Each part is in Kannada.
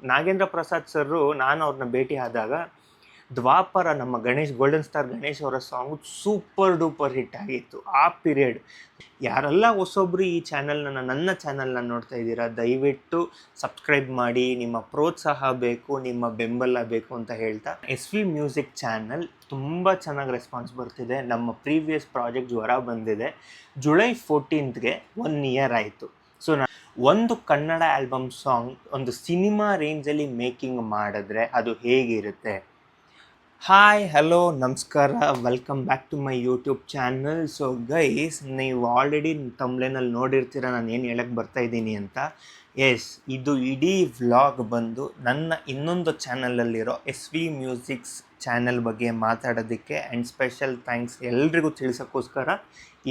ನಾಗೇಂದ್ರ ಪ್ರಸಾದ್ ಸರ್ರು ನಾನು ಅವ್ರನ್ನ ಭೇಟಿ ಆದಾಗ ದ್ವಾಪರ ನಮ್ಮ ಗಣೇಶ್ ಗೋಲ್ಡನ್ ಸ್ಟಾರ್ ಗಣೇಶ್ ಅವರ ಸಾಂಗು ಸೂಪರ್ ಡೂಪರ್ ಹಿಟ್ ಆಗಿತ್ತು ಆ ಪೀರಿಯಡ್. ಯಾರೆಲ್ಲ ಹೊಸೊಬ್ರು ಈ ನನ್ನ ಚಾನಲ್ನ ನೋಡ್ತಾ ಇದ್ದೀರಾ, ದಯವಿಟ್ಟು ಸಬ್ಸ್ಕ್ರೈಬ್ ಮಾಡಿ. ನಿಮ್ಮ ಪ್ರೋತ್ಸಾಹ ಬೇಕು, ನಿಮ್ಮ ಬೆಂಬಲ ಬೇಕು ಅಂತ ಹೇಳ್ತಾ, SV ಮ್ಯೂಸಿಕ್ ಚಾನಲ್ ತುಂಬ ಚೆನ್ನಾಗಿ ರೆಸ್ಪಾನ್ಸ್ ಬರ್ತಿದೆ. ನಮ್ಮ ಪ್ರೀವಿಯಸ್ ಪ್ರಾಜೆಕ್ಟ್ ಜ್ವರ ಬಂದಿದೆ, ಜುಲೈ 14ಗೆ 1 ಇಯರ್ ಆಯಿತು. ಸೊ ಒಂದು ಕನ್ನಡ ಆಲ್ಬಮ್ ಸಾಂಗ್ ಒಂದು ಸಿನಿಮಾ ರೇಂಜಲ್ಲಿ ಮೇಕಿಂಗ್ ಮಾಡಿದ್ರೆ ಅದು ಹೇಗಿರುತ್ತೆ? ಹಾಯ್, ಹಲೋ, ನಮಸ್ಕಾರ, welcome back to my YouTube channel. So guys, ನೀವು ಆಲ್ರೆಡಿ ತಮ್ಲೇನಲ್ಲಿ ನೋಡಿರ್ತೀರ ನಾನು ಏನು ಹೇಳಕ್ಕೆ ಬರ್ತಾಯಿದ್ದೀನಿ ಅಂತ. ಎಸ್, ಇದು ಇಡೀ ವ್ಲಾಗ್ ಬಂದು ನನ್ನ ಇನ್ನೊಂದು ಚಾನಲಲ್ಲಿರೋ SV ಮ್ಯೂಸಿಕ್ಸ್ ಚಾನಲ್ ಬಗ್ಗೆ ಮಾತಾಡೋದಕ್ಕೆ ಆ್ಯಂಡ್ ಸ್ಪೆಷಲ್ ಥ್ಯಾಂಕ್ಸ್ ಎಲ್ರಿಗೂ ತಿಳಿಸೋಕ್ಕೋಸ್ಕರ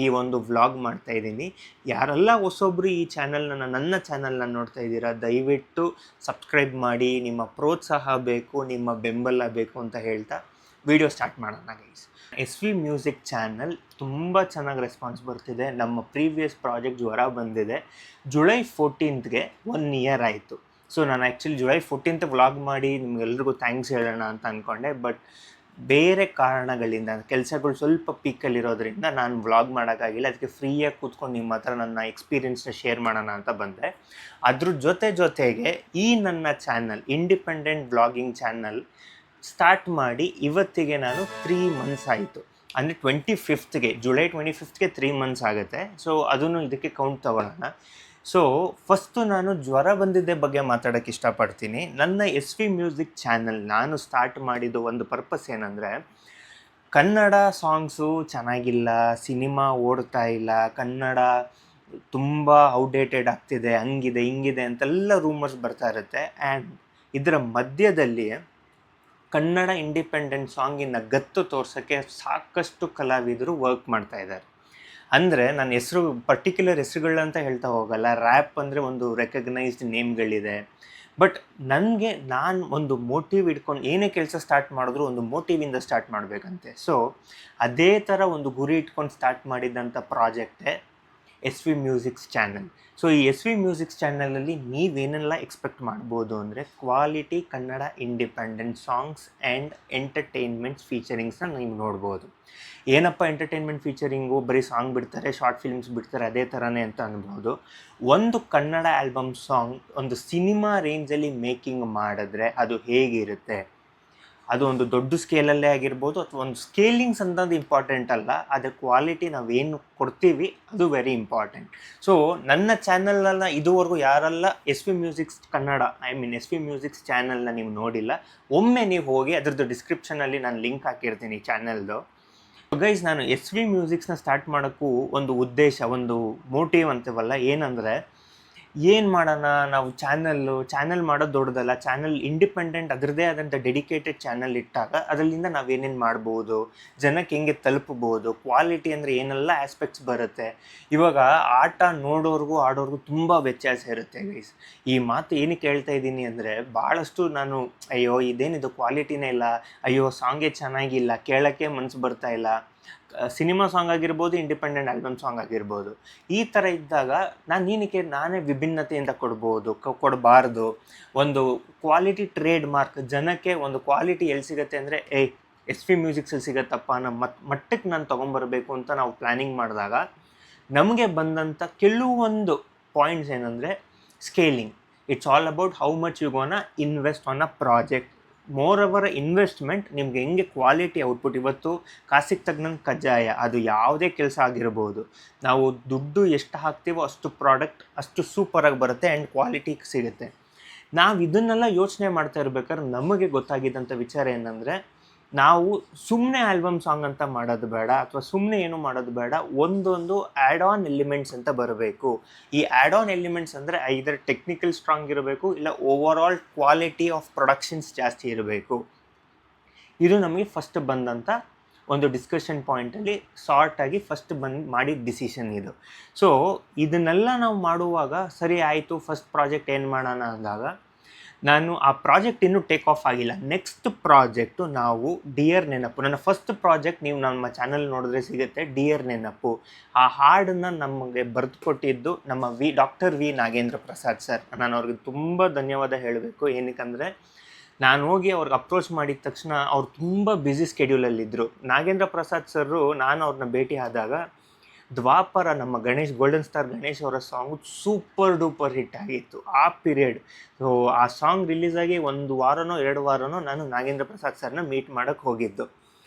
ಈ ಒಂದು ವ್ಲಾಗ್ ಮಾಡ್ತಾಯಿದ್ದೀನಿ. ಯಾರೆಲ್ಲ ಹೊಸೊಬ್ರು ಈ ನನ್ನ ಚಾನಲ್ನ ನೋಡ್ತಾ ಇದ್ದೀರಾ, ದಯವಿಟ್ಟು ಸಬ್ಸ್ಕ್ರೈಬ್ ಮಾಡಿ. ನಿಮ್ಮ ಪ್ರೋತ್ಸಾಹ ಬೇಕು, ನಿಮ್ಮ ಬೆಂಬಲ ಬೇಕು ಅಂತ ಹೇಳ್ತಾ ವಿಡಿಯೋ ಸ್ಟಾರ್ಟ್ ಮಾಡೋಣ ಗೈಸ್. SV ಮ್ಯೂಸಿಕ್ ಚಾನಲ್ ತುಂಬ ಚೆನ್ನಾಗಿ ರೆಸ್ಪಾನ್ಸ್ ಬರ್ತಿದೆ. ನಮ್ಮ ಪ್ರೀವಿಯಸ್ ಪ್ರಾಜೆಕ್ಟ್ ಜ್ವರ ಬಂದಿದೆ, ಜುಲೈ 14ಗೆ 1 ಇಯರ್ ಆಯಿತು. ಸೊ ನಾನು ಆ್ಯಕ್ಚುಲಿ ಜುಲೈ 14th ವ್ಲಾಗ್ ಮಾಡಿ ನಿಮ್ಗೆಲ್ರಿಗೂ ಥ್ಯಾಂಕ್ಸ್ ಹೇಳೋಣ ಅಂತ ಅಂದ್ಕೊಂಡೆ. ಬಟ್ ಬೇರೆ ಕಾರಣಗಳಿಂದ ಕೆಲಸಗಳು ಸ್ವಲ್ಪ ಪೀಕಲ್ಲಿರೋದ್ರಿಂದ ನಾನು ವ್ಲಾಗ್ ಮಾಡೋಕ್ಕಾಗಿಲ್ಲ. ಅದಕ್ಕೆ ಫ್ರೀಯಾಗಿ ಕೂತ್ಕೊಂಡು ನಿಮ್ಮ ಹತ್ರ ನನ್ನ ಎಕ್ಸ್ಪೀರಿಯೆನ್ಸ್ನ ಶೇರ್ ಮಾಡೋಣ ಅಂತ ಬಂದೆ. ಅದ್ರ ಜೊತೆಗೆ ಈ ನನ್ನ channel independent vlogging channel start ಮಾಡಿ ಇವತ್ತಿಗೆ ನಾನು 3 ಮಂತ್ಸ್ ಆಯಿತು. ಅಂದರೆ 25th ಜುಲೈ 25th 3 ಮಂತ್ಸ್ ಆಗುತ್ತೆ. ಸೊ ಅದನ್ನು ಇದಕ್ಕೆ ಕೌಂಟ್ ತಗೊಳ್ಳೋಣ. ಸೊ ಫಸ್ಟು ನಾನು ಜ್ವರ ಬಂದಿದ್ದೆ ಬಗ್ಗೆ ಮಾತಾಡೋಕ್ಕೆ ಇಷ್ಟಪಡ್ತೀನಿ. ನನ್ನ SV ಮ್ಯೂಸಿಕ್ ಚಾನಲ್ ನಾನು ಸ್ಟಾರ್ಟ್ ಮಾಡಿದ್ದು ಒಂದು ಪರ್ಪಸ್ ಏನಂದರೆ, ಕನ್ನಡ ಸಾಂಗ್ಸು ಚೆನ್ನಾಗಿಲ್ಲ, ಸಿನಿಮಾ ಓಡ್ತಾ ಇಲ್ಲ, ಕನ್ನಡ ತುಂಬ ಔಟ್ಡೇಟೆಡ್ ಆಗ್ತಿದೆ, ಹಂಗಿದೆ ಹಿಂಗಿದೆ ಅಂತೆಲ್ಲ ರೂಮರ್ಸ್ ಬರ್ತಾ ಇರುತ್ತೆ. ಆ್ಯಂಡ್ ಇದರ ಮಧ್ಯದಲ್ಲಿ ಕನ್ನಡ ಇಂಡಿಪೆಂಡೆಂಟ್ ಸಾಂಗಿನ ಗತ್ತು ತೋರ್ಸೋಕ್ಕೆ ಸಾಕಷ್ಟು ಕಲಾವಿದರು ವರ್ಕ್ ಮಾಡ್ತಾ ಇದ್ದಾರೆ. ಅಂದರೆ ನನ್ನ ಹೆಸರು ಪರ್ಟಿಕ್ಯುಲರ್ ಹೆಸರುಗಳಂತ ಹೇಳ್ತಾ ಹೋಗಲ್ಲ. ರ್ಯಾಪ್ ಅಂದರೆ ಒಂದು ರೆಕಗ್ನೈಸ್ಡ್ ನೇಮ್ಗಳಿದೆ. ಬಟ್ ನನಗೆ ನಾನು ಒಂದು ಮೋಟಿವ್ ಇಟ್ಕೊಂಡು ಏನೇ ಕೆಲಸ ಸ್ಟಾರ್ಟ್ ಮಾಡಿದ್ರು ಒಂದು ಮೋಟಿವಿಂದ ಸ್ಟಾರ್ಟ್ ಮಾಡಬೇಕಂತೆ. ಸೊ ಅದೇ ಥರ ಒಂದು ಗುರಿ ಇಟ್ಕೊಂಡು ಸ್ಟಾರ್ಟ್ ಮಾಡಿದ್ದಂಥ ಪ್ರಾಜೆಕ್ಟೇ SV ಮ್ಯೂಸಿಕ್ಸ್ ಚಾನಲ್. ಸೊ ಈ SV ಮ್ಯೂಸಿಕ್ಸ್ ಚಾನಲಲ್ಲಿ ನೀವೇನೆಲ್ಲ ಎಕ್ಸ್ಪೆಕ್ಟ್ ಮಾಡ್ಬೋದು ಅಂದರೆ, quality Kannada independent songs and entertainments ಫೀಚರಿಂಗ್ಸ್ನ ನೀವು ನೋಡ್ಬೋದು. ಏನಪ್ಪ ಎಂಟರ್ಟೈನ್ಮೆಂಟ್ ಫೀಚರಿಂಗು, ಬರೀ ಸಾಂಗ್ ಬಿಡ್ತಾರೆ, ಶಾರ್ಟ್ ಫಿಲ್ಮ್ಸ್ ಬಿಡ್ತಾರೆ, ಅದೇ ಥರನೇ ಅಂತ ಅನ್ಬೋದು. ಒಂದು ಕನ್ನಡ ಆಲ್ಬಮ್ ಸಾಂಗ್ ಒಂದು ಸಿನಿಮಾ ರೇಂಜಲ್ಲಿ ಮೇಕಿಂಗ್ ಮಾಡಿದ್ರೆ ಅದು ಹೇಗಿರುತ್ತೆ? ಅದು ಒಂದು ದೊಡ್ಡ ಸ್ಕೇಲಲ್ಲೇ ಆಗಿರ್ಬೋದು, ಅಥವಾ ಒಂದು ಸ್ಕೇಲಿಂಗ್ಸ್ ಅಂತಂದು ಇಂಪಾರ್ಟೆಂಟ್ ಅಲ್ಲ, ಅದರ ಕ್ವಾಲಿಟಿ ನಾವೇನು ಕೊಡ್ತೀವಿ ಅದು ವೆರಿ ಇಂಪಾರ್ಟೆಂಟ್. ಸೊ ನನ್ನ ಚಾನಲನ್ನು ಇದುವರೆಗೂ ಯಾರೆಲ್ಲ SV musics Kannada SV musics ಚಾನಲ್ನ ನೀವು ನೋಡಿಲ್ಲ, ಒಮ್ಮೆ ನೀವು ಹೋಗಿ ಅದರದ್ದು ಡಿಸ್ಕ್ರಿಪ್ಷನಲ್ಲಿ ನಾನು ಲಿಂಕ್ ಹಾಕಿರ್ತೀನಿ ಚಾನಲ್ದು. ಗೈಸ್, ನಾನು SV ಮ್ಯೂಸಿಕ್ಸ್ನ ಸ್ಟಾರ್ಟ್ ಮಾಡೋಕ್ಕೂ ಒಂದು ಉದ್ದೇಶ, ಒಂದು ಮೋಟಿವ್ ಅಂತೀವಲ್ಲ, ಏನಂದರೆ ಏನು ಮಾಡೋಣ ನಾವು ಚಾನಲ್ ಮಾಡೋದು ದೊಡ್ಡದಲ್ಲ. ಚಾನಲ್ ಇಂಡಿಪೆಂಡೆಂಟ್ ಅದರದ್ದೇ ಆದಂಥ ಡೆಡಿಕೇಟೆಡ್ ಚಾನಲ್ ಇಟ್ಟಾಗ ಅದರಿಂದ ನಾವೇನೇನು ಮಾಡ್ಬೋದು, ಜನಕ್ಕೆ ಹೆಂಗೆ ತಲುಪ್ಬೋದು, ಕ್ವಾಲಿಟಿ ಅಂದರೆ ಏನೆಲ್ಲ ಆಸ್ಪೆಕ್ಟ್ಸ್ ಬರುತ್ತೆ. ಇವಾಗ ಆಟ ನೋಡೋರ್ಗೂ ಆಡೋರ್ಗೂ ತುಂಬ ವ್ಯತ್ಯಾಸ ಇರುತ್ತೆ ಗೈಸ್. ಈ ಮಾತು ಏನಕ್ಕೆ ಹೇಳ್ತಾ ಇದ್ದೀನಿ ಅಂದರೆ, ಭಾಳಷ್ಟು ನಾನು ಅಯ್ಯೋ ಇದೇನಿದು ಕ್ವಾಲಿಟಿನೇ ಇಲ್ಲ, ಅಯ್ಯೋ ಸಾಂಗೇ ಚೆನ್ನಾಗಿಲ್ಲ, ಕೇಳೋಕ್ಕೆ ಮನಸ್ಸು ಬರ್ತಾ ಇಲ್ಲ, ಸಿನಿಮಾ ಸಾಂಗ್ ಆಗಿರ್ಬೋದು, ಇಂಡಿಪೆಂಡೆಂಟ್ ಆಲ್ಬಮ್ ಸಾಂಗ್ ಆಗಿರ್ಬೋದು, ಈ ಥರ ಇದ್ದಾಗ ನಾನೇ ವಿಭಿನ್ನತೆಯಿಂದ ಕೊಡಬಾರ್ದು. ಒಂದು ಕ್ವಾಲಿಟಿ ಟ್ರೇಡ್ ಮಾರ್ಕ್, ಜನಕ್ಕೆ ಒಂದು ಕ್ವಾಲಿಟಿ ಎಲ್ಲಿ ಸಿಗುತ್ತೆ ಅಂದರೆ SV ಮ್ಯೂಸಿಕ್ಸಲ್ಲಿ ಸಿಗತ್ತಪ್ಪ ಅನ್ನೋ ಮಟ್ಟಕ್ಕೆ ನಾನು ತೊಗೊಂಬರ್ಬೇಕು ಅಂತ ನಾವು ಪ್ಲ್ಯಾನಿಂಗ್ ಮಾಡಿದಾಗ ನಮಗೆ ಬಂದಂಥ ಕೆಲವೊಂದು ಪಾಯಿಂಟ್ಸ್ ಏನಂದರೆ, scaling. It's all about how much you gonna invest on a project. More our investment ನಿಮಗೆ ಹೆಂಗೆ ಕ್ವಾಲಿಟಿ ಔಟ್ಪುಟ್. ಇವತ್ತು ಕಾಸಿಗೆ ತಗ್ನಂಗೆ ಕಜ್ಜಾಯ, ಅದು ಯಾವುದೇ ಕೆಲಸ ಆಗಿರ್ಬೋದು, ನಾವು ದುಡ್ಡು ಎಷ್ಟು ಹಾಕ್ತೀವೋ ಅಷ್ಟು ಪ್ರಾಡಕ್ಟ್ ಅಷ್ಟು ಸೂಪರಾಗಿ ಬರುತ್ತೆ ಆ್ಯಂಡ್ ಕ್ವಾಲಿಟಿ ಸಿಗುತ್ತೆ. ನಾವು ಇದನ್ನೆಲ್ಲ ಯೋಚನೆ ಮಾಡ್ತಾ ಇರ್ಬೇಕಾದ್ರೆ ನಮಗೆ ಗೊತ್ತಾಗಿದ್ದಂಥ ವಿಚಾರ ಏನಂದರೆ, ನಾವು ಸುಮ್ಮನೆ ಆಲ್ಬಮ್ ಸಾಂಗ್ ಅಂತ ಮಾಡೋದು ಬೇಡ, ಅಥವಾ ಸುಮ್ಮನೆ ಏನು ಮಾಡೋದು ಬೇಡ, ಒಂದೊಂದು ಆ್ಯಡ್ ಆನ್ ಎಲಿಮೆಂಟ್ಸ್ ಅಂತ ಬರಬೇಕು. ಈ ಆ್ಯಡ್ ಆನ್ ಎಲಿಮೆಂಟ್ಸ್ ಅಂದರೆ ಐದರ್ ಟೆಕ್ನಿಕಲ್ ಸ್ಟ್ರಾಂಗ್ ಇರಬೇಕು, ಇಲ್ಲ over all quality of productions ಜಾಸ್ತಿ ಇರಬೇಕು. ಇದು ನಮಗೆ ಫಸ್ಟ್ ಬಂದಂಥ ಒಂದು ಡಿಸ್ಕಷನ್ ಪಾಯಿಂಟಲ್ಲಿ ಶಾರ್ಟಾಗಿ ಫಸ್ಟ್ ಮಾಡಿದ ಡಿಸಿಷನ್ ಇದು. ಸೊ ಇದನ್ನೆಲ್ಲ ನಾವು ಮಾಡುವಾಗ ಸರಿ ಆಯಿತು, ಫಸ್ಟ್ ಪ್ರಾಜೆಕ್ಟ್ ಏನು ಮಾಡೋಣ ಅಂದಾಗ ನಾನು ಆ ಪ್ರಾಜೆಕ್ಟ್ ಇನ್ನೂ ಟೇಕ್ ಆಫ್ ಆಗಿಲ್ಲ. ನೆಕ್ಸ್ಟ್ ಪ್ರಾಜೆಕ್ಟು ನಾವು ಡಿಯರ್ ನೆನಪು, ನನ್ನ ಫಸ್ಟ್ ಪ್ರಾಜೆಕ್ಟ್ ನೀವು ನಮ್ಮ ಚಾನಲ್ ನೋಡಿದ್ರೆ ಸಿಗುತ್ತೆ, ಡಿಯರ್ ನೆನಪು. ಆ ಹಾಡನ್ನು ನಮಗೆ ಬರೆದು ಕೊಟ್ಟಿದ್ದು ನಮ್ಮ doctor V Nagendra Prasad sir. ನಾನು ಅವ್ರಿಗೆ ತುಂಬ ಧನ್ಯವಾದ ಹೇಳಬೇಕು. ಏನಕ್ಕಂದರೆ ನಾನು ಹೋಗಿ ಅವ್ರಿಗೆ ಅಪ್ರೋಚ್ ಮಾಡಿದ ತಕ್ಷಣ ಅವ್ರು ತುಂಬ ಬ್ಯುಸಿ ಸ್ಕೆಡ್ಯೂಲಲ್ಲಿದ್ದರು. ನಾಗೇಂದ್ರ ಪ್ರಸಾದ್ ಸರು, ನಾನು ಅವ್ರನ್ನ ಭೇಟಿ ಆದಾಗ ದ್ವಾಪರ ನಮ್ಮ ಗೋಲ್ಡನ್ ಸ್ಟಾರ್ ಗಣೇಶ್ ಅವರ ಸಾಂಗು ಸೂಪರ್ ಡೂಪರ್ ಹಿಟ್ ಆಗಿತ್ತು ಆ ಪೀರಿಯಡ್. ಸೊ ಆ ಸಾಂಗ್ ರಿಲೀಸ್ ಆಗಿ 1 ವಾರನೋ 2 ವಾರನೋ ನಾನು ನಾಗೇಂದ್ರ ಪ್ರಸಾದ್ ಸರ್ನ ಮೀಟ್ ಮಾಡೋಕ್ಕೆ ಹೋಗಿದ್ದು.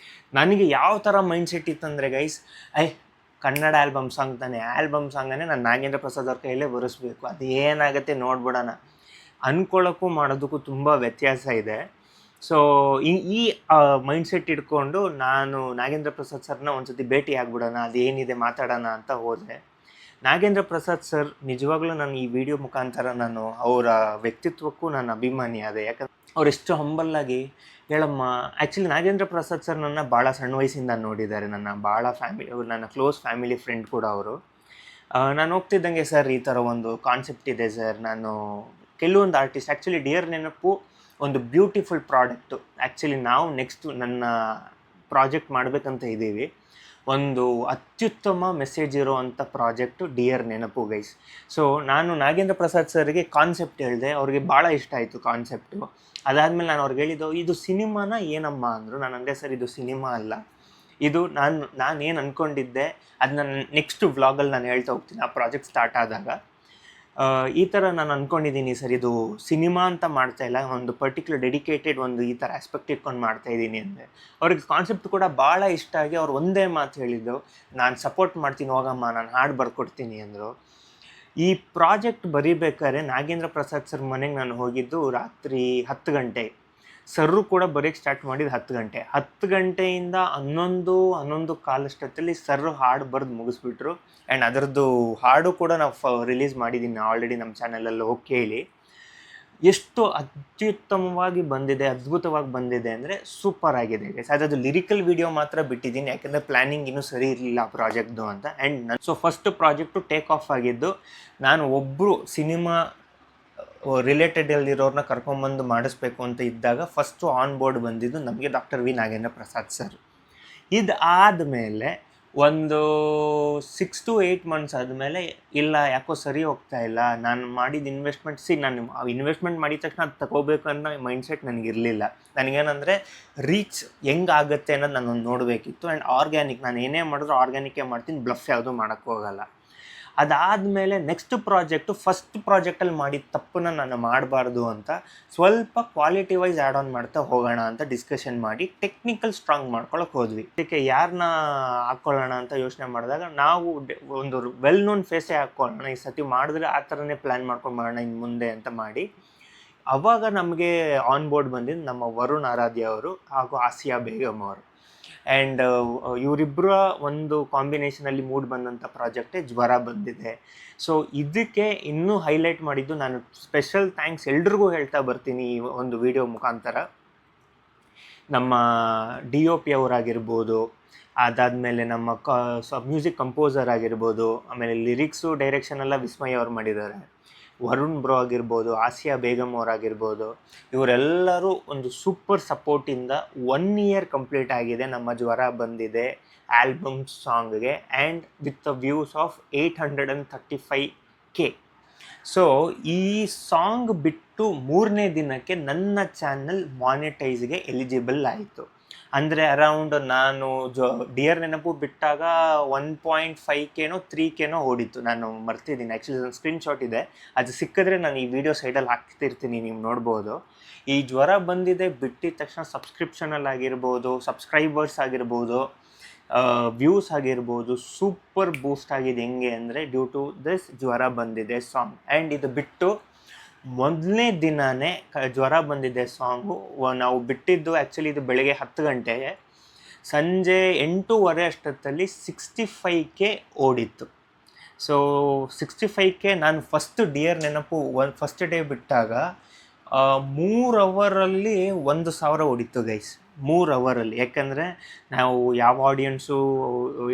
ನನಗೆ ಯಾವ ಥರ ಮೈಂಡ್ ಸೆಟ್ ಇತ್ತಂದರೆ ಗೈಸ್, ಕನ್ನಡ ಆಲ್ಬಮ್ ಸಾಂಗ್ ತಾನೆ, ಆಲ್ಬಮ್ ಸಾಂಗನ್ನೇ ನಾನು ನಾಗೇಂದ್ರ ಪ್ರಸಾದ್ ಅವ್ರ ಕೈಯಲ್ಲೇ ಬರೆಸ್ಬೇಕು, ಅದು ಏನಾಗುತ್ತೆ ನೋಡ್ಬಿಡೋಣ ಅಂದ್ಕೊಳ್ಳೋಕ್ಕೂ ಮಾಡೋದಕ್ಕೂ ತುಂಬ ವ್ಯತ್ಯಾಸ ಇದೆ. ಸೊ ಈ ಮೈಂಡ್ಸೆಟ್ ಇಟ್ಕೊಂಡು ನಾನು ನಾಗೇಂದ್ರ ಪ್ರಸಾದ್ ಸರ್ನ ಒಂದ್ಸತಿ ಭೇಟಿ ಆಗ್ಬಿಡೋಣ, ಅದೇನಿದೆ ಮಾತಾಡೋಣ ಅಂತ ಹೋದರೆ. ನಾಗೇಂದ್ರ ಪ್ರಸಾದ್ ಸರ್ ನಿಜವಾಗ್ಲೂ ನಾನು ಈ ವಿಡಿಯೋ ಮುಖಾಂತರ ನಾನು ಅವರ ವ್ಯಕ್ತಿತ್ವಕ್ಕೂ ನಾನು ಅಭಿಮಾನಿ ಆದೆ. ಯಾಕಂದರೆ ಅವ್ರು ಎಷ್ಟು ಹಂಬಲ್ಲಾಗಿ ಹೇಳಮ್ಮ. ಆ್ಯಕ್ಚುಲಿ ನಾಗೇಂದ್ರ ಪ್ರಸಾದ್ ಸರ್ ನನ್ನ ಭಾಳ ಸಣ್ಣ ವಯಸ್ಸಿಂದ ನೋಡಿದ್ದಾರೆ, ನನ್ನ ಭಾಳ ನನ್ನ ಕ್ಲೋಸ್ ಫ್ಯಾಮಿಲಿ ಫ್ರೆಂಡ್ ಕೂಡ ಅವರು. ನಾನು ಹೋಗ್ತಿದ್ದಂಗೆ, ಸರ್ ಈ ಥರ ಒಂದು ಕಾನ್ಸೆಪ್ಟ್ ಇದೆ ಸರ್, ನಾನು ಕೆಲವೊಂದು ಆರ್ಟಿಸ್ಟ್, ಆ್ಯಕ್ಚುಲಿ ಡಿಯರ್ ನೆನಪು ಒಂದು ಬ್ಯೂಟಿಫುಲ್ ಪ್ರಾಡಕ್ಟು. ಆ್ಯಕ್ಚುಲಿ ನಾವು ನೆಕ್ಸ್ಟ್ ನನ್ನ ಪ್ರಾಜೆಕ್ಟ್ ಮಾಡಬೇಕಂತ ಇದ್ದೀವಿ, ಒಂದು ಅತ್ಯುತ್ತಮ ಮೆಸೇಜ್ ಇರೋವಂಥ ಪ್ರಾಜೆಕ್ಟು ಡಿಯರ್ ನೆನಪು ಗೈಸ್. ಸೊ ನಾನು ನಾಗೇಂದ್ರ ಪ್ರಸಾದ್ ಸರ್ಗೆ ಕಾನ್ಸೆಪ್ಟ್ ಹೇಳಿದೆ, ಅವ್ರಿಗೆ ಭಾಳ ಇಷ್ಟ ಆಯಿತು ಕಾನ್ಸೆಪ್ಟು. ಅದಾದಮೇಲೆ ನಾನು ಅವ್ರಿಗೆ ಹೇಳಿದ್ದು, ಇದು ಸಿನಿಮಾನ ಏನಮ್ಮ ಅಂದರು. ನಾನು ಅಂದೆ, ಸರ್ ಇದು ಸಿನಿಮಾ ಅಲ್ಲ, ಇದು ನಾನೇನು ಅಂದ್ಕೊಂಡಿದ್ದೆ ಅದನ್ನ ನೆಕ್ಸ್ಟ್ ವ್ಲಾಗಲ್ಲಿ ನಾನು ಹೇಳ್ತಾ ಹೋಗ್ತೀನಿ. ಆ ಪ್ರಾಜೆಕ್ಟ್ ಸ್ಟಾರ್ಟ್ ಆದಾಗ ಈ ಥರ ನಾನು ಅಂದ್ಕೊಂಡಿದ್ದೀನಿ ಸರ್, ಇದು ಸಿನಿಮಾ ಅಂತ ಮಾಡ್ತಾಯಿಲ್ಲ, ಒಂದು ಪರ್ಟಿಕ್ಯುಲರ್ ಡೆಡಿಕೇಟೆಡ್ ಒಂದು ಈ ಥರ ಆಸ್ಪೆಕ್ಟ್ ಇಟ್ಕೊಂಡು ಮಾಡ್ತಾಯಿದ್ದೀನಿ ಅಂದರೆ. ಅವ್ರಿಗೆ ಕಾನ್ಸೆಪ್ಟ್ ಕೂಡ ಭಾಳ ಇಷ್ಟ ಆಗಿ ಅವ್ರು ಒಂದೇ ಮಾತು ಹೇಳಿದ್ದು, ನಾನು ಸಪೋರ್ಟ್ ಮಾಡ್ತೀನಿ ಹೋಗಮ್ಮ, ನಾನು ಹಾಡು ಬರ್ಕೊಡ್ತೀನಿ ಅಂದರು. ಈ ಪ್ರಾಜೆಕ್ಟ್ ಬರೀಬೇಕಾದ್ರೆ ನಾಗೇಂದ್ರ ಪ್ರಸಾದ್ ಸರ್ ಮನೆಗೆ ನಾನು ಹೋಗಿದ್ದು ರಾತ್ರಿ 10 ಗಂಟೆ. ಸರ್ರು ಕೂಡ ಬರೆಯೋಕ್ಕೆ ಸ್ಟಾರ್ಟ್ ಮಾಡಿದ್ದು 10 ಗಂಟೆ. 10 ಗಂಟೆಯಿಂದ 11 ಕಾಲಷ್ಟೊತ್ತಲ್ಲಿ ಸರ್ರು ಹಾಡು ಬರೆದು ಮುಗಿಸ್ಬಿಟ್ರು. ಆ್ಯಂಡ್ ಅದರದ್ದು ಹಾಡು ಕೂಡ ನಾವು ರಿಲೀಸ್ ಮಾಡಿದ್ದೀನಿ ಆಲ್ರೆಡಿ ನಮ್ಮ ಚಾನಲಲ್ಲಿ, ಹೋಗಿ ಕೇಳಿ. ಎಷ್ಟು ಅತ್ಯುತ್ತಮವಾಗಿ ಬಂದಿದೆ, ಅದ್ಭುತವಾಗಿ ಬಂದಿದೆ ಅಂದರೆ ಸೂಪರ್ ಆಗಿದೆ ಗೈಸ್. ಅದದು ಲಿರಿಕಲ್ ವಿಡಿಯೋ ಮಾತ್ರ ಬಿಟ್ಟಿದ್ದೀನಿ, ಯಾಕೆಂದರೆ ಪ್ಲ್ಯಾನಿಂಗ್ ಇನ್ನೂ ಸರಿ ಇರಲಿಲ್ಲ ಆ ಪ್ರಾಜೆಕ್ಟ್ದು ಅಂತ. And so first project take off ಆಗಿದ್ದು, ನಾನು ಒಬ್ಬರು ಸಿನಿಮಾ ರಿಲೇಟೆಡಲ್ಲಿರೋರನ್ನ ಕರ್ಕೊಂಬಂದು ಮಾಡಿಸ್ಬೇಕು ಅಂತ ಇದ್ದಾಗ ಫಸ್ಟು ಆನ್ ಬೋರ್ಡ್ ಬಂದಿದ್ದು ನಮಗೆ doctor V Nagendra Prasad sir. ಇದು ಆದಮೇಲೆ ಒಂದು 6 to 8 ಮಂತ್ಸ್ ಆದಮೇಲೆ, ಇಲ್ಲ ಯಾಕೋ ಸರಿ ಹೋಗ್ತಾ ಇಲ್ಲ, ನಾನು ಮಾಡಿದ ಇನ್ವೆಸ್ಟ್ಮೆಂಟ್, ನಾನು ಇನ್ವೆಸ್ಟ್ಮೆಂಟ್ ಮಾಡಿದ ತಕ್ಷಣ ಅದು ತಗೋಬೇಕು ಅನ್ನೋ ಮೈಂಡ್ಸೆಟ್ ನನಗಿರಲಿಲ್ಲ. ನನಗೇನಂದರೆ ರೀಚ್ ಹೆಂಗಾಗುತ್ತೆ ಅನ್ನೋದು ನಾನು ನೋಡಬೇಕಿತ್ತು. ಆ್ಯಂಡ್ ಆರ್ಗ್ಯಾನಿಕ್, ನಾನು ಏನೇ ಮಾಡಿದ್ರು ಆರ್ಗ್ಯಾನಿಕ್ಕೇ ಮಾಡ್ತೀನಿ, ಬ್ಲಫ್ ಯಾವುದೂ ಮಾಡೋಕ್ಕೆ ಹೋಗಲ್ಲ. ಅದಾದಮೇಲೆ ನೆಕ್ಸ್ಟ್ ಪ್ರಾಜೆಕ್ಟು, ಫಸ್ಟ್ ಪ್ರಾಜೆಕ್ಟಲ್ಲಿ ಮಾಡಿದ ತಪ್ಪನ್ನು ನಾನು ಮಾಡಬಾರ್ದು ಅಂತ ಸ್ವಲ್ಪ ಕ್ವಾಲಿಟಿ ವೈಸ್ ಆ್ಯಡ್ ಆನ್ ಮಾಡ್ತಾ ಹೋಗೋಣ ಅಂತ ಡಿಸ್ಕಷನ್ ಮಾಡಿ ಟೆಕ್ನಿಕಲ್ ಸ್ಟ್ರಾಂಗ್ ಮಾಡ್ಕೊಳಕ್ಕೆ ಹೋದ್ವಿ. ಅದಕ್ಕೆ ಯಾರನ್ನ ಹಾಕ್ಕೊಳ್ಳೋಣ ಅಂತ ಯೋಚನೆ ಮಾಡಿದಾಗ ನಾವು ಒಂದು ವೆಲ್ ನೋನ್ ಫೇಸೇ ಹಾಕ್ಕೊಳ್ಳೋಣ, ಈ ಸತಿ ಮಾಡಿದ್ರೆ ಆ ಥರನೇ ಪ್ಲ್ಯಾನ್ ಮಾಡ್ಕೊಂಡು ಮಾಡೋಣ ಇನ್ನು ಮುಂದೆ ಅಂತ ಮಾಡಿ. ಆವಾಗ ನಮಗೆ ಆನ್ ಬೋರ್ಡ್ ಬಂದಿದ್ದು ನಮ್ಮ ವರುಣ್ ಆರಾಧ್ಯ ಅವರು ಹಾಗೂ ಆಸಿಯಾ ಬೇಗಮ್ ಅವರು. ಆ್ಯಂಡ್ ಇವರಿಬ್ಬರ ಒಂದು ಕಾಂಬಿನೇಷನಲ್ಲಿ ಮೂಡ್ ಬಂದಂಥ ಪ್ರಾಜೆಕ್ಟೇ ಜ್ವರ ಬಂದಿದೆ. ಸೊ ಇದಕ್ಕೆ ಇನ್ನೂ ಹೈಲೈಟ್ ಮಾಡಿದ್ದು, ನಾನು ಸ್ಪೆಷಲ್ ಥ್ಯಾಂಕ್ಸ್ ಎಲ್ರಿಗೂ ಹೇಳ್ತಾ ಬರ್ತೀನಿ ಈ ಒಂದು ವಿಡಿಯೋ ಮುಖಾಂತರ. ನಮ್ಮ DOP ಅವರಾಗಿರ್ಬೋದು, ಅದಾದಮೇಲೆ ನಮ್ಮ ಮ್ಯೂಸಿಕ್ ಕಂಪೋಸರ್ ಆಗಿರ್ಬೋದು, ಆಮೇಲೆ ಲಿರಿಕ್ಸು ಡೈರೆಕ್ಷನ್ ಎಲ್ಲ ವಿಸ್ಮಯ್ ಅವ್ರು ಮಾಡಿದ್ದಾರೆ, ವರುಣ್ ಬ್ರೋ ಆಗಿರ್ಬೋದು, ಆಸಿಯಾ ಬೇಗಮ್ ಅವರಾಗಿರ್ಬೋದು, ಇವರೆಲ್ಲರೂ ಒಂದು ಸೂಪರ್ ಸಪೋರ್ಟಿಂದ 1 year ಕಂಪ್ಲೀಟ್ ಆಗಿದೆ ನಮ್ಮ ಜ್ವರ ಬಂದಿದೆ ಆಲ್ಬಮ್ ಸಾಂಗ್ಗೆ. And with the views of 835K. So ಈ ಸಾಂಗ್ ಬಿಟ್ಟು 3ನೇ ದಿನಕ್ಕೆ ನನ್ನ ಚಾನಲ್ ಮಾನಿಟೈಸ್ಗೆ ಎಲಿಜಿಬಲ್ ಆಯಿತು. ಅಂದರೆ ಅರೌಂಡ್ ನಾನು ಡಿಯರ್ ನೆನಪು ಬಿಟ್ಟಾಗ 1.5K 3K ಓಡಿತ್ತು, ನಾನು ಮರ್ತಿದ್ದೀನಿ. ಆ್ಯಕ್ಚುಲಿ ನನ್ನ ಸ್ಕ್ರೀನ್ಶಾಟ್ ಇದೆ, ಅದು ಸಿಕ್ಕಿದ್ರೆ ನಾನು ಈ ವಿಡಿಯೋ ಸೈಡಲ್ಲಿ ಹಾಕ್ತಿರ್ತೀನಿ, ನೀವು ನೋಡ್ಬೋದು. ಈ ಜ್ವರ ಬಂದಿದೆ ಬಿಟ್ಟಿದ ತಕ್ಷಣ ಸಬ್ಸ್ಕ್ರಿಪ್ಷನಲ್ಲಾಗಿರ್ಬೋದು, ಸಬ್ಸ್ಕ್ರೈಬರ್ಸ್ ಆಗಿರ್ಬೋದು, ವ್ಯೂಸ್ ಆಗಿರ್ಬೋದು, ಸೂಪರ್ ಬೂಸ್ಟ್ ಆಗಿದೆ. ಹೆಂಗೆ ಅಂದರೆ ಡ್ಯೂ ಟು ದಿಸ್ ಜ್ವರ ಬಂದಿದೆ ಸಾಂಗ್. ಆ್ಯಂಡ್ ಇದು ಬಿಟ್ಟು ಮೊದಲನೇ ದಿನವೇ ಜ್ವರ ಬಂದಿದೆ ಸಾಂಗು ನಾವು ಬಿಟ್ಟಿದ್ದು. ಆ್ಯಕ್ಚುಲಿ ಇದು ಬೆಳಗ್ಗೆ 10 ಗಂಟೆಗೆ, ಸಂಜೆ 8:30 ಅಷ್ಟೊತ್ತಲ್ಲಿ 65K ಓಡಿತ್ತು. ಸೊ 65K ನಾನು ಫಸ್ಟ್ ಡಿಯರ್ ನೆನಪು ಫಸ್ಟ್ ಡೇ ಬಿಟ್ಟಾಗ 3 ಅವರಲ್ಲಿ 1,000 ಓಡಿತ್ತು ಗೈಸ್, 3 ಅವರಲ್ಲಿ. ಯಾಕಂದರೆ ನಾವು ಯಾವ ಆಡಿಯನ್ಸು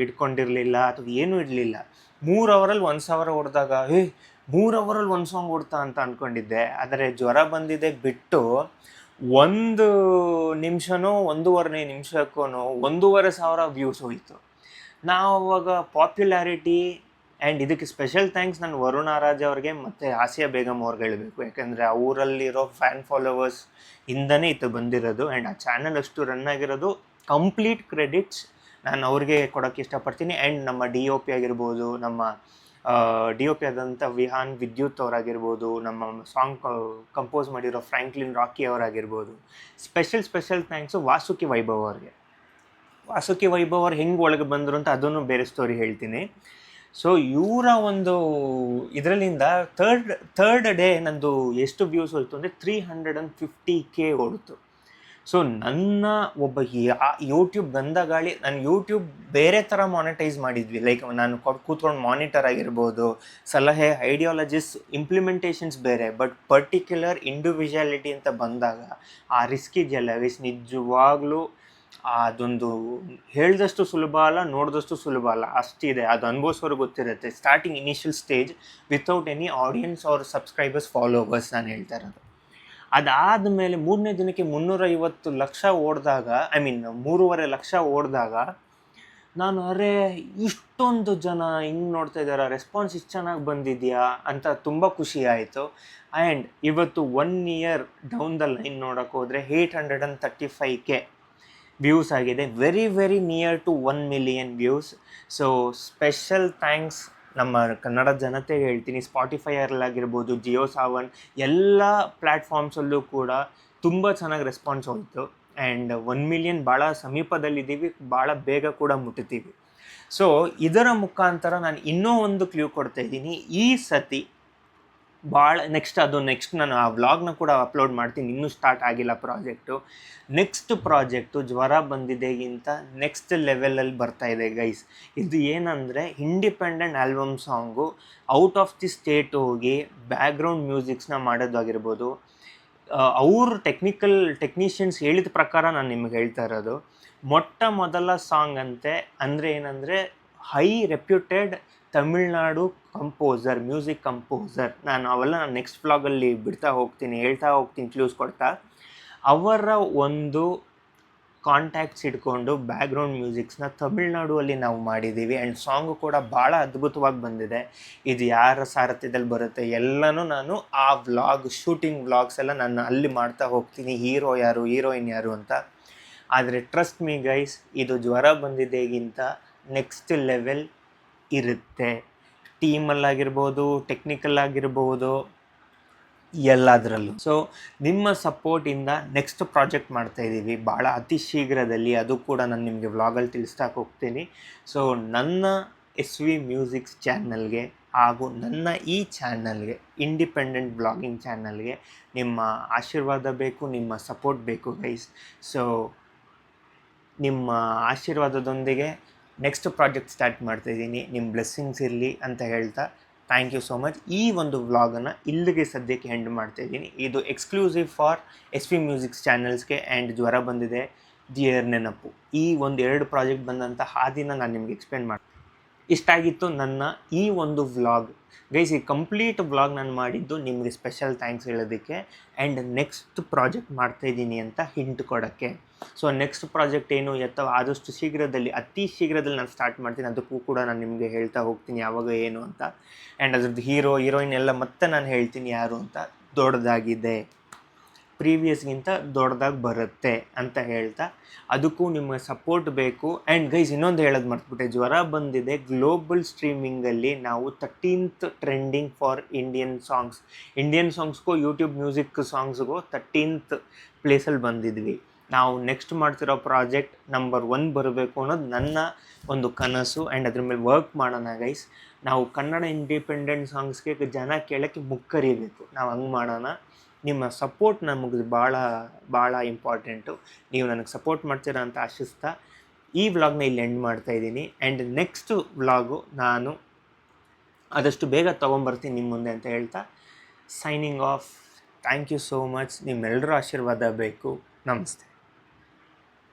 ಇಟ್ಕೊಂಡಿರಲಿಲ್ಲ ಅಥವಾ ಏನೂ ಇರಲಿಲ್ಲ. 3 ಅವರಲ್ಲಿ 1,000 ಹೊಡೆದಾಗ 3 ಅವರಲ್ಲಿ ಒಂದು ಸಾಂಗ್ ಓಡ್ತಾ ಅಂತ ಅಂದ್ಕೊಂಡಿದ್ದೆ. ಆದರೆ ಜ್ವರ ಬಂದಿದೆ ಬಿಟ್ಟು 1 ನಿಮಿಷನೋ 1.5 ನಿಮಿಷಕ್ಕೂ 1,500 ವ್ಯೂಸ್ ಹೋಯಿತು. ನಾವು ಅವಾಗ ಪಾಪ್ಯುಲಾರಿಟಿ ಆ್ಯಂಡ್ ಇದಕ್ಕೆ ಸ್ಪೆಷಲ್ ಥ್ಯಾಂಕ್ಸ್ ನಾನು ವರುಣ್ ಆರಾಜ್ ಅವ್ರಿಗೆ ಮತ್ತು ಆಸಿಯಾ ಬೇಗಮ್ ಅವ್ರಿಗೆ ಹೇಳಬೇಕು. ಯಾಕೆಂದರೆ ಅವರಲ್ಲಿರೋ ಫ್ಯಾನ್ ಫಾಲೋವರ್ಸ್ ಇಂದನೇ ಇದು ಬಂದಿರೋದು. ಆ್ಯಂಡ್ ಆ ಚಾನಲ್ ಅಷ್ಟು ರನ್ ಆಗಿರೋದು ಕಂಪ್ಲೀಟ್ ಕ್ರೆಡಿಟ್ಸ್ ನಾನು ಅವ್ರಿಗೆ ಕೊಡೋಕ್ಕೆ ಇಷ್ಟಪಡ್ತೀನಿ. ಆ್ಯಂಡ್ ನಮ್ಮ DOP ಆಗಿರ್ಬೋದು, ನಮ್ಮ DOP ಆದಂಥ ವಿಹಾನ್ ವಿದ್ಯುತ್ ಅವರಾಗಿರ್ಬೋದು, ನಮ್ಮ ಸಾಂಗ್ ಕಂಪೋಸ್ ಮಾಡಿರೋ ಫ್ರ್ಯಾಂಕ್ಲಿನ್ ರಾಕಿ ಅವರಾಗಿರ್ಬೋದು. ಸ್ಪೆಷಲ್ ಥ್ಯಾಂಕ್ಸು ವಾಸುಕಿ ವೈಭವ್ ಅವ್ರಿಗೆ. ವಾಸುಕಿ ವೈಭವ್ ಅವ್ರು ಹೆಂಗೆ ಒಳಗೆ ಬಂದರು ಅಂತ ಅದನ್ನು ಬೇರೆ ಸ್ಟೋರಿ ಹೇಳ್ತೀನಿ. ಸೊ ಇವರ ಒಂದು ಇದರಲ್ಲಿಂದ ಥರ್ಡ್ ಡೇ ನಂದು ಎಷ್ಟು ವ್ಯೂಸ್ ಹೋಯಿತು ಅಂದರೆ 350K ಓಡಿತು. ಸೊ ನನ್ನ ಒಬ್ಬ ಯೂಟ್ಯೂಬ್ ಗಂಧ ಗಾಳಿ, ನಾನು ಯೂಟ್ಯೂಬ್ ಬೇರೆ ಥರ ಮಾನಿಟೈಸ್ ಮಾಡಿದ್ವಿ. ಲೈಕ್ ನಾನು ಕೂತ್ಕೊಂಡು ಮಾನಿಟರ್ ಆಗಿರ್ಬೋದು, ಸಲಹೆ, ಐಡಿಯಾಲಜಿಸ್, ಇಂಪ್ಲಿಮೆಂಟೇಷನ್ಸ್ ಬೇರೆ. ಬಟ್ ಪರ್ಟಿಕ್ಯುಲರ್ ಇಂಡಿವಿಜುವಾಲಿಟಿ ಅಂತ ಬಂದಾಗ ಆ ರಿಸ್ಕ್ ಇದೆಯಲ್ಲ ಗೈಸ್, ನಿಜವಾಗ್ಲೂ ಅದೊಂದು ಹೇಳಿದಷ್ಟು ಸುಲಭ ಅಲ್ಲ, ನೋಡಿದಷ್ಟು ಸುಲಭ ಅಲ್ಲ, ಅಷ್ಟಿದೆ. ಅದು ಅನುಭವಿಸೋರು ಗೊತ್ತಿರುತ್ತೆ. Starting initial stage without any audience or subscribers followers ನಾನು ಹೇಳ್ತಾ ಇರೋದು. ಅದಾದಮೇಲೆ 3ನೇ ದಿನಕ್ಕೆ 350 ಲಕ್ಷ ಓಡಿದಾಗ, 3.5 ಲಕ್ಷ ಓಡಿದಾಗ ನಾನು ಅರೆ ಇಷ್ಟೊಂದು ಜನ ಹಿಂಗೆ ನೋಡ್ತಾ ಇದ್ದಾರೆ, ರೆಸ್ಪಾನ್ಸ್ ಇಷ್ಟು ಚೆನ್ನಾಗಿ ಬಂದಿದೆಯಾ ಅಂತ ತುಂಬ ಖುಷಿ ಆಯಿತು. ಆ್ಯಂಡ್ ಇವತ್ತು 1 ಇಯರ್ ಡೌನ್ ದ ಲೈನ್ ನೋಡೋಕೆ ಹೋದರೆ 835K ವ್ಯೂಸ್ ಆಗಿದೆ. Very near to 1 million views. So special thanks ನಮ್ಮ ಕನ್ನಡ ಜನತೆಗೆ ಹೇಳ್ತೀನಿ. ಸ್ಪಾಟಿಫೈಯಲ್ಲಾಗಿರ್ಬೋದು, ಜಿಯೋ ಸಾವನ್ ಎಲ್ಲ ಪ್ಲ್ಯಾಟ್ಫಾರ್ಮ್ಸಲ್ಲೂ ಕೂಡ ತುಂಬ ಚೆನ್ನಾಗಿ ರೆಸ್ಪಾನ್ಸ್ ಹೋಯಿತು. ಆ್ಯಂಡ್ 1 ಮಿಲಿಯನ್ ಭಾಳ ಸಮೀಪದಲ್ಲಿದ್ದೀವಿ, ಭಾಳ ಬೇಗ ಕೂಡ ಮುಟ್ತೀವಿ. ಸೊ ಇದರ ಮುಖಾಂತರ ನಾನು ಇನ್ನೂ ಒಂದು ಕ್ಲೂ ಕೊಡ್ತಾಯಿದ್ದೀನಿ. ಈ ಸತಿ ನೆಕ್ಸ್ಟ್ ನಾನು ಆ ವ್ಲಾಗ್ನ ಕೂಡ ಅಪ್ಲೋಡ್ ಮಾಡ್ತೀನಿ. ಇನ್ನೂ ಸ್ಟಾರ್ಟ್ ಆಗಿಲ್ಲ ಪ್ರಾಜೆಕ್ಟು. ನೆಕ್ಸ್ಟ್ ಪ್ರಾಜೆಕ್ಟು ಜ್ವರ ಬಂದಿದೆಗಿಂತ ನೆಕ್ಸ್ಟ್ ಲೆವೆಲಲ್ಲಿ ಬರ್ತಾಯಿದೆ ಗೈಸ್. ಇದು ಏನಂದರೆ independent album song, out of the state ಹೋಗಿ ಬ್ಯಾಕ್ಗ್ರೌಂಡ್ ಮ್ಯೂಸಿಕ್ಸ್ನ ಮಾಡೋದಾಗಿರ್ಬೋದು. ಅವ್ರ ಟೆಕ್ನಿಷಿಯನ್ಸ್ ಹೇಳಿದ ಪ್ರಕಾರ ನಾನು ನಿಮಗೆ ಹೇಳ್ತಾ ಇರೋದು. ಮೊಟ್ಟ ಮೊದಲ ಸಾಂಗ್ ಅಂದರೆ ಏನಂದರೆ high reputed Tamil Nadu music composer. ನಾನು ನೆಕ್ಸ್ಟ್ ವ್ಲಾಗಲ್ಲಿ ಹೇಳ್ತಾ ಹೋಗ್ತೀನಿ ಕ್ಲೂಸ್ ಕೊಡ್ತಾ. ಅವರ ಒಂದು ಕಾಂಟ್ಯಾಕ್ಟ್ಸ್ ಇಟ್ಕೊಂಡು ಬ್ಯಾಕ್ಗ್ರೌಂಡ್ ಮ್ಯೂಸಿಕ್ಸ್ನ ತಮಿಳ್ನಾಡುವಲ್ಲಿ ನಾವು ಮಾಡಿದ್ದೀವಿ. ಆ್ಯಂಡ್ ಸಾಂಗು ಕೂಡ ಭಾಳ ಅದ್ಭುತವಾಗಿ ಬಂದಿದೆ. ಇದು ಯಾರ ಸಾರಥ್ಯದಲ್ಲಿ ಬರುತ್ತೆ ಎಲ್ಲನೂ ನಾನು ಆ ಶೂಟಿಂಗ್ ವ್ಲಾಗ್ಸ್ ಎಲ್ಲ ನಾನು ಅಲ್ಲಿ ಮಾಡ್ತಾ ಹೋಗ್ತೀನಿ, ಹೀರೋ ಯಾರು, ಹೀರೋಯಿನ್ ಯಾರು ಅಂತ. ಆದರೆ ಟ್ರಸ್ಟ್ ಮೀ ಗೈಸ್, ಇದು ಜ್ವರ ಬಂದಿದೆಗಿಂತ ನೆಕ್ಸ್ಟ್ ಲೆವೆಲ್ ಇರುತ್ತೆ. ಟೀಮಲ್ಲಾಗಿರ್ಬೋದು, ಟೆಕ್ನಿಕಲ್ ಆಗಿರ್ಬೋದು, ಎಲ್ಲದರಲ್ಲೂ. ಸೊ ನಿಮ್ಮ ಸಪೋರ್ಟಿಂದ ನೆಕ್ಸ್ಟ್ ಪ್ರಾಜೆಕ್ಟ್ ಮಾಡ್ತಾಯಿದ್ದೀವಿ ಭಾಳ ಅತಿ ಶೀಘ್ರದಲ್ಲಿ. ಅದು ಕೂಡ ನಾನು ನಿಮಗೆ ವ್ಲಾಗಲ್ಲಿ ತಿಳಿಸ್ತಾ ಹೋಗ್ತೀನಿ. ಸೊ ನನ್ನ SV ಮ್ಯೂಸಿಕ್ಸ್ ಚಾನಲ್ಗೆ ಹಾಗೂ ನನ್ನ ಈ ಚಾನಲ್ಗೆ, ಇಂಡಿಪೆಂಡೆಂಟ್ ಬ್ಲಾಗಿಂಗ್ ಚಾನಲ್ಗೆ ನಿಮ್ಮ ಆಶೀರ್ವಾದ ಬೇಕು, ನಿಮ್ಮ ಸಪೋರ್ಟ್ ಬೇಕು ಗೈಸ್. ಸೊ ನಿಮ್ಮ ಆಶೀರ್ವಾದದೊಂದಿಗೆ ನೆಕ್ಸ್ಟ್ ಪ್ರಾಜೆಕ್ಟ್ ಸ್ಟಾರ್ಟ್ ಮಾಡ್ತಾಯಿದ್ದೀನಿ. ನಿಮ್ಮ ಬ್ಲೆಸ್ಸಿಂಗ್ಸ್ ಇರಲಿ ಅಂತ ಹೇಳ್ತಾ ಥ್ಯಾಂಕ್ ಯು ಸೋ ಮಚ್. ಈ ಒಂದು ವ್ಲಾಗನ್ನು ಇಲ್ಲಿಗೆ ಸದ್ಯಕ್ಕೆ ಎಂಡ್ ಮಾಡ್ತಾಯಿದ್ದೀನಿ. ಇದು ಎಕ್ಸ್ಕ್ಲೂಸಿವ್ ಫಾರ್ SV ಮ್ಯೂಸಿಕ್ಸ್ ಚಾನಲ್ಸ್ಗೆ. ಆ್ಯಂಡ್ ಜ್ವರ ಬಂದಿದೆ, ಡಿಯರ್ ನೆನಪು, ಈ 2 ಪ್ರಾಜೆಕ್ಟ್ ಬಂದಂಥ ಹಾದಿನ ನಾನು ನಿಮಗೆ ಎಕ್ಸ್ಪ್ಲೇನ್ ಮಾಡ್ತೀನಿ. ಇಷ್ಟಾಗಿತ್ತು ನನ್ನ ಈ ಒಂದು ವ್ಲಾಗ್ ಗೈಸ್. ಈ ಕಂಪ್ಲೀಟ್ ವ್ಲಾಗ್ ನಾನು ಮಾಡಿದ್ದು ನಿಮಗೆ ಸ್ಪೆಷಲ್ ಥ್ಯಾಂಕ್ಸ್ ಹೇಳೋದಕ್ಕೆ ಆ್ಯಂಡ್ ನೆಕ್ಸ್ಟ್ ಪ್ರಾಜೆಕ್ಟ್ ಮಾಡ್ತಾಯಿದ್ದೀನಿ ಅಂತ ಹಿಂಟ್ ಕೊಡೋಕ್ಕೆ. ಸೊ ನೆಕ್ಸ್ಟ್ ಪ್ರಾಜೆಕ್ಟ್ ಏನು ಆದಷ್ಟು ಶೀಘ್ರದಲ್ಲಿ, ಅತಿ ಶೀಘ್ರದಲ್ಲಿ ನಾನು ಸ್ಟಾರ್ಟ್ ಮಾಡ್ತೀನಿ. ಅದಕ್ಕೂ ಕೂಡ ನಾನು ನಿಮಗೆ ಹೇಳ್ತಾ ಹೋಗ್ತೀನಿ ಯಾವಾಗ ಏನು ಅಂತ. ಆ್ಯಂಡ್ ಅದ್ರದ್ದು ಹೀರೋಯಿನ್ ಎಲ್ಲ ಮತ್ತೆ ನಾನು ಹೇಳ್ತೀನಿ ಯಾರು ಅಂತ. ದೊಡ್ಡದಾಗಿದೆ, ಪ್ರೀವಿಯಸ್ಗಿಂತ ದೊಡ್ಡದಾಗಿ ಬರುತ್ತೆ ಅಂತ ಹೇಳ್ತಾ, ಅದಕ್ಕೂ ನಿಮ್ಮ ಸಪೋರ್ಟ್ ಬೇಕು. ಆ್ಯಂಡ್ ಗೈಸ್ ಇನ್ನೊಂದು ಹೇಳೋದು ಮರ್ತ್ಬಿಟ್ಟೆ, ಜ್ವರ ಬಂದಿದೆ ಗ್ಲೋಬಲ್ ಸ್ಟ್ರೀಮಿಂಗಲ್ಲಿ ನಾವು 13th ಟ್ರೆಂಡಿಂಗ್ ಫಾರ್ ಇಂಡಿಯನ್ ಸಾಂಗ್ಸ್ಗೂ ಯೂಟ್ಯೂಬ್ ಮ್ಯೂಸಿಕ್ ಸಾಂಗ್ಸ್ಗೂ 13th ಪ್ಲೇಸಲ್ಲಿ ಬಂದಿದ್ವಿ. ನಾವು ನೆಕ್ಸ್ಟ್ ಮಾಡ್ತಿರೋ ಪ್ರಾಜೆಕ್ಟ್ ನಂಬರ್ 1 ಬರಬೇಕು ಅನ್ನೋದು ನನ್ನ ಒಂದು ಕನಸು. ಆ್ಯಂಡ್ ಅದ್ರ ಮೇಲೆ ವರ್ಕ್ ಮಾಡೋಣ ಗೈಸ್. ನಾವು ಕನ್ನಡ ಇಂಡಿಪೆಂಡೆಂಟ್ ಸಾಂಗ್ಸ್ಗೆ ಜನ ಕೇಳೋಕ್ಕೆ ಮುಕ್ಕರಿಬೇಕು, ನಾವು ಹಂಗೆ ಮಾಡೋಣ. ನಿಮ್ಮ ಸಪೋರ್ಟ್ ನಮಗೆ ಭಾಳ ಇಂಪಾರ್ಟೆಂಟು. ನೀವು ನನಗೆ ಸಪೋರ್ಟ್ ಮಾಡ್ತೀರಾ ಅಂತ ಆಶಿಸ್ತಾ ಈ ವ್ಲಾಗ್ನ ಇಲ್ಲಿ ಎಂಡ್ ಮಾಡ್ತಾಯಿದ್ದೀನಿ. ಆ್ಯಂಡ್ ನೆಕ್ಸ್ಟ್ ವ್ಲಾಗು ನಾನು ಆದಷ್ಟು ಬೇಗ ತೊಗೊಂಬರ್ತೀನಿ ನಿಮ್ಮ ಮುಂದೆ ಅಂತ ಹೇಳ್ತಾ signing off. Thank you so much. ನಿಮ್ಮೆಲ್ಲರ ಆಶೀರ್ವಾದ ಬೇಕು. ನಮಸ್ತೆ.